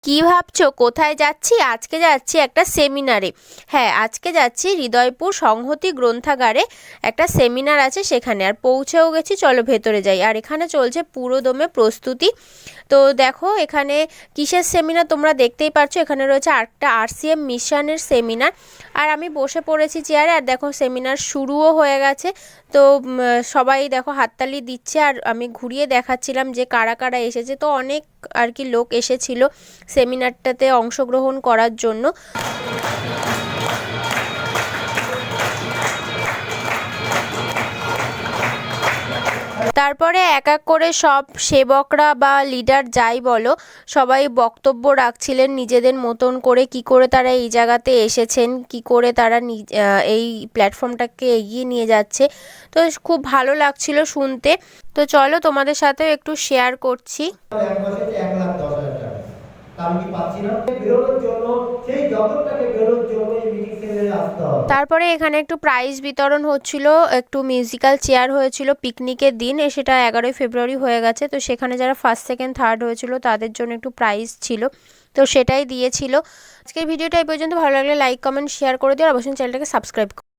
কি ভাবছো কোথায় যাচ্ছি? আজকে যাচ্ছি একটা সেমিনারে। হ্যাঁ, আজকে যাচ্ছি হৃদয়পুর সংহতি গ্রন্থাগারে, একটা সেমিনার আছে সেখানে। আর পৌঁছেও গেছি, চলো ভেতরে যাই। আর এখানে চলছে পুরোদমে প্রস্তুতি। তো দেখো এখানে কিসের সেমিনার তোমরা দেখতেই পাচ্ছ, এখানে রয়েছে একটা RCM মিশনের সেমিনার। আর আমি বসে পড়েছি চেয়ারে, আর দেখো সেমিনার শুরুও হয়ে গেছে। তো সবাই দেখো হাততালি দিচ্ছে, আর আমি ঘুরিয়ে দেখাচ্ছিলাম যে কারা কারা এসেছে। তো অনেক আর কি লোক এসেছিল সেমিনারটাতে অংশগ্রহণ করার জন্য। তারপরে এক এক করে সব সেবকরা বা লিডার যাই বলো, সবাই বক্তব্য রাখছিলেন নিজেদের মতন করে, কি করে তারা এই জায়গাতে এসেছেন, কি করে তারা এই প্ল্যাটফর্মটাকে এগিয়ে নিয়ে যাচ্ছে। তো খুব ভালো লাগছিল শুনতে। তো চলো তোমাদের সাথেও একটু শেয়ার করছি। তারপরে এখানে একটু প্রাইজ বিতরণ হচ্ছিল, একটু মিউজিক্যাল চেয়ার হয়েছিল পিকনিকের দিন, সেটা 11ই ফেব্রুয়ারি হয়ে গেছে। তো সেখানে যারা ফার্স্ট সেকেন্ড থার্ড হয়েছিল তাদের জন্য একটু প্রাইজ ছিল, তো সেটাই দিয়েছিল। আজকের ভিডিওটা এই পর্যন্ত। ভালো লাগলে লাইক কমেন্ট শেয়ার করে দিও, আর অবশ্যই চ্যানেলটাকে সাবস্ক্রাইব